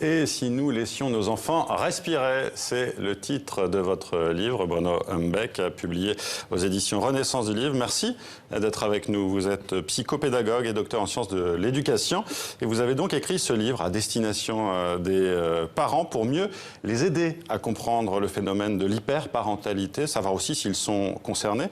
Et si nous laissions nos enfants respirer, c'est le titre de votre livre, Bruno Humbeck, publié aux éditions Renaissance du Livre. Merci d'être avec nous. Vous êtes psychopédagogue et docteur en sciences de l'éducation. Et vous avez donc écrit ce livre à destination des parents pour mieux les aider à comprendre le phénomène de l'hyperparentalité, savoir aussi s'ils sont concernés.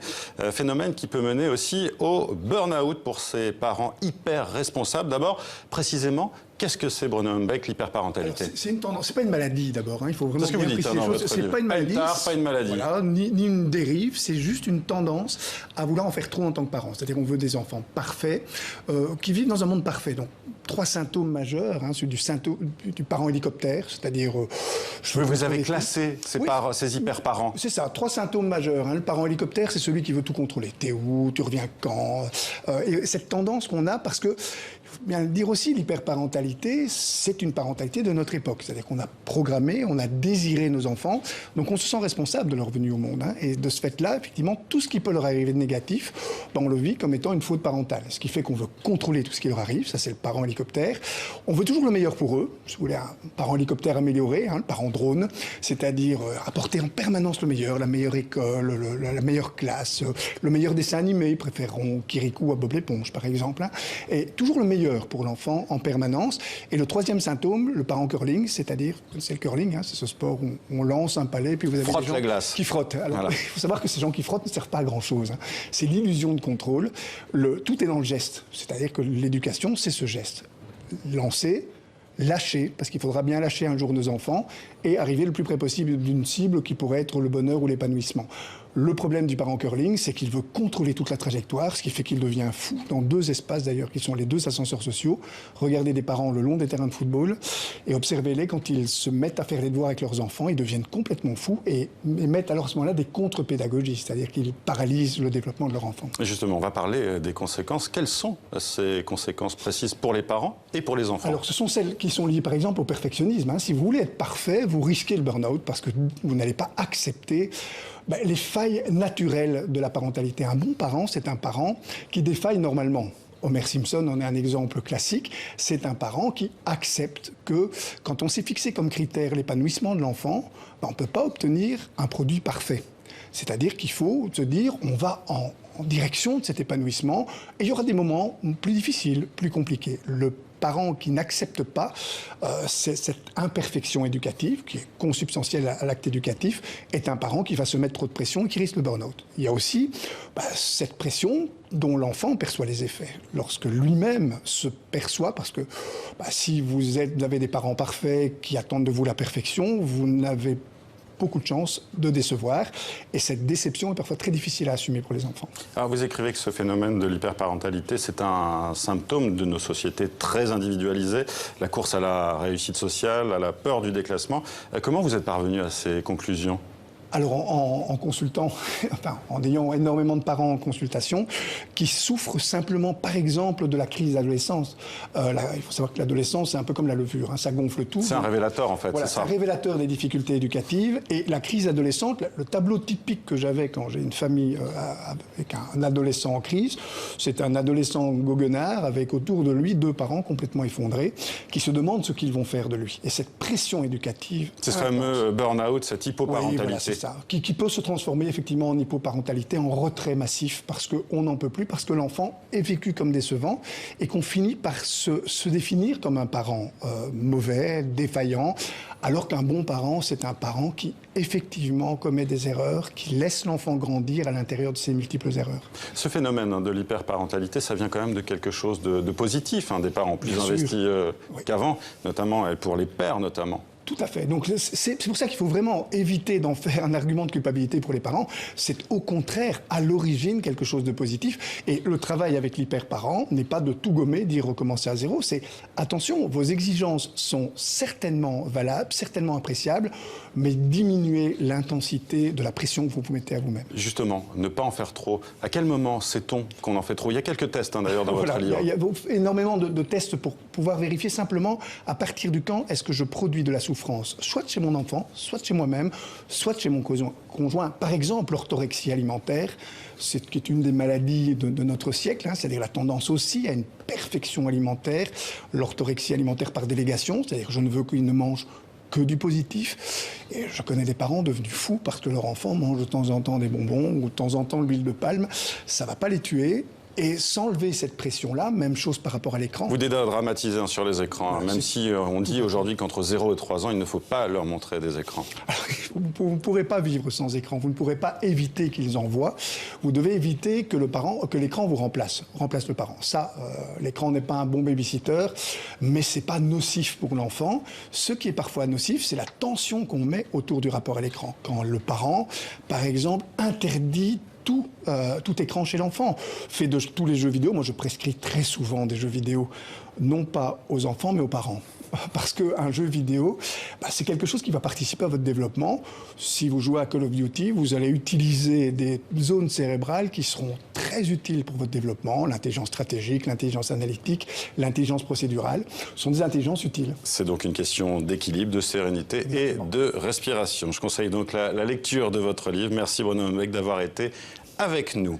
Phénomène qui peut mener aussi au burn-out pour ces parents hyper responsables. D'abord, précisément, qu'est-ce que c'est, Bruno Humbeck, l'hyperparentalité? C'est une tendance, c'est pas une maladie d'abord. Il faut vraiment bien préciser les choses. C'est pas une maladie. Pas une maladie. Voilà, ni une dérive. C'est juste une tendance à vouloir en faire trop en tant que parent. C'est-à-dire, on veut des enfants parfaits qui vivent dans un monde parfait. Donc, 3 symptômes majeurs, celui du parent hélicoptère, c'est-à-dire. Vous avez classé ces hyper-parents. C'est ça, 3 symptômes majeurs. Le parent hélicoptère, c'est celui qui veut tout contrôler. T'es où? Tu reviens quand? Et cette tendance qu'on a, parce que il faut bien le dire aussi, l'hyperparentalité, c'est une parentalité de notre époque. C'est-à-dire qu'on a programmé, on a désiré nos enfants, donc on se sent responsable de leur venue au monde. Et de ce fait-là, effectivement, tout ce qui peut leur arriver de négatif, on le vit comme étant une faute parentale. Ce qui fait qu'on veut contrôler tout ce qui leur arrive, ça c'est le parent hélicoptère. On veut toujours le meilleur pour eux. Si vous voulez, un parent hélicoptère amélioré, le parent drone, c'est-à-dire apporter en permanence le meilleur, la meilleure école, la meilleure classe, le meilleur dessin animé, ils préféreront Kirikou à Bob l'éponge, par exemple. Et toujours le meilleur pour l'enfant en permanence. Et le 3e symptôme, le parent curling, c'est-à-dire, c'est le curling, c'est ce sport où on lance un palais, puis vous avez des gens la glace. Qui frottent. Alors, voilà. Il faut savoir que ces gens qui frottent ne servent pas à grand-chose. C'est l'illusion de contrôle. Tout est dans le geste. C'est-à-dire que l'éducation, c'est ce geste. Lancer, lâcher, parce qu'il faudra bien lâcher un jour nos enfants, et arriver le plus près possible d'une cible qui pourrait être le bonheur ou l'épanouissement. Le problème du parent curling, c'est qu'il veut contrôler toute la trajectoire, ce qui fait qu'il devient fou dans 2 espaces d'ailleurs, qui sont les 2 ascenseurs sociaux. Regardez des parents le long des terrains de football et observez-les quand ils se mettent à faire les devoirs avec leurs enfants, ils deviennent complètement fous et mettent alors à ce moment-là des contre-pédagogies, c'est-à-dire qu'ils paralysent le développement de leur enfant. Et justement, on va parler des conséquences. Quelles sont ces conséquences précises pour les parents et pour les enfants? Alors, ce sont celles qui sont liées par exemple au perfectionnisme. Si vous voulez être parfait, vous risquez le burn-out parce que vous n'allez pas accepter les failles naturelles de la parentalité. Un bon parent, c'est un parent qui défaille normalement. Homer Simpson en est un exemple classique. C'est un parent qui accepte que, quand on s'est fixé comme critère l'épanouissement de l'enfant, on ne peut pas obtenir un produit parfait. C'est-à-dire qu'il faut se dire, on va en direction de cet épanouissement, et il y aura des moments plus difficiles, plus compliqués. Le parent qui n'accepte pas cette imperfection éducative, qui est consubstantielle à l'acte éducatif, est un parent qui va se mettre trop de pression et qui risque le burn-out. Il y a aussi cette pression dont l'enfant perçoit les effets. Lorsque lui-même se perçoit, parce que si vous avez des parents parfaits qui attendent de vous la perfection, vous n'avez beaucoup de chances de décevoir. Et cette déception est parfois très difficile à assumer pour les enfants. Alors vous écrivez que ce phénomène de l'hyperparentalité, c'est un symptôme de nos sociétés très individualisées, la course à la réussite sociale, à la peur du déclassement. Comment vous êtes parvenu à ces conclusions ? Alors, en consultant, en ayant énormément de parents en consultation qui souffrent simplement, par exemple, de la crise d'adolescence. Il faut savoir que l'adolescence, c'est un peu comme la levure, ça gonfle tout. C'est un révélateur, en fait, voilà, c'est ça. C'est un révélateur des difficultés éducatives. Et la crise adolescente, le tableau typique que j'avais quand j'ai une famille avec un adolescent en crise, c'est un adolescent goguenard avec autour de lui 2 parents complètement effondrés qui se demandent ce qu'ils vont faire de lui. Et cette pression éducative... C'est ce fameux burn-out, cette hypoparentalité. Oui, voilà, c'est ça. Qui peut se transformer effectivement en hypoparentalité, en retrait massif, parce qu'on n'en peut plus, parce que l'enfant est vécu comme décevant, et qu'on finit par se définir comme un parent mauvais, défaillant, alors qu'un bon parent, c'est un parent qui effectivement commet des erreurs, qui laisse l'enfant grandir à l'intérieur de ses multiples erreurs. Ce phénomène de l'hyperparentalité, ça vient quand même de quelque chose de positif, des parents plus investis qu'avant, notamment pour les pères notamment. Tout à fait. Donc c'est pour ça qu'il faut vraiment éviter d'en faire un argument de culpabilité pour les parents. C'est au contraire, à l'origine, quelque chose de positif. Et le travail avec l'hyperparent n'est pas de tout gommer, d'y recommencer à zéro. C'est, attention, vos exigences sont certainement valables, certainement appréciables, mais diminuer l'intensité de la pression que vous vous mettez à vous-même. Justement, ne pas en faire trop. À quel moment sait-on qu'on en fait trop? Il y a quelques tests d'ailleurs dans votre livre. Il y a énormément de tests pour pouvoir vérifier simplement à partir du quand est-ce que je produis de la souffrance souffrance, soit chez mon enfant, soit chez moi-même, soit chez mon conjoint. Par exemple, l'orthorexie alimentaire, qui est une des maladies de notre siècle, hein, c'est-à-dire la tendance aussi à une perfection alimentaire, l'orthorexie alimentaire par délégation, c'est-à-dire je ne veux qu'il ne mange que du positif. Et je connais des parents devenus fous parce que leur enfant mange de temps en temps des bonbons ou de temps en temps de l'huile de palme. Ça ne va pas les tuer. Et s'enlever cette pression-là, même chose par rapport à l'écran. Vous dédramatisez sur les écrans, même si on dit aujourd'hui qu'entre 0 et 3 ans, il ne faut pas leur montrer des écrans. Alors, vous ne pourrez pas vivre sans écran, vous ne pourrez pas éviter qu'ils en voient. Vous devez éviter que l'écran vous remplace le parent. Ça, l'écran n'est pas un bon babysitter, mais c'est pas nocif pour l'enfant. Ce qui est parfois nocif, c'est la tension qu'on met autour du rapport à l'écran. Quand le parent, par exemple, interdit tout écran chez l'enfant, fait de tous les jeux vidéo. Moi, je prescris très souvent des jeux vidéo, non pas aux enfants, mais aux parents. Parce qu'un jeu vidéo, c'est quelque chose qui va participer à votre développement. Si vous jouez à Call of Duty, vous allez utiliser des zones cérébrales qui seront très utiles pour votre développement. L'intelligence stratégique, l'intelligence analytique, l'intelligence procédurale sont des intelligences utiles. C'est donc une question d'équilibre, de sérénité et de respiration. Je conseille donc la lecture de votre livre. Merci Bruno Humbeck d'avoir été avec nous.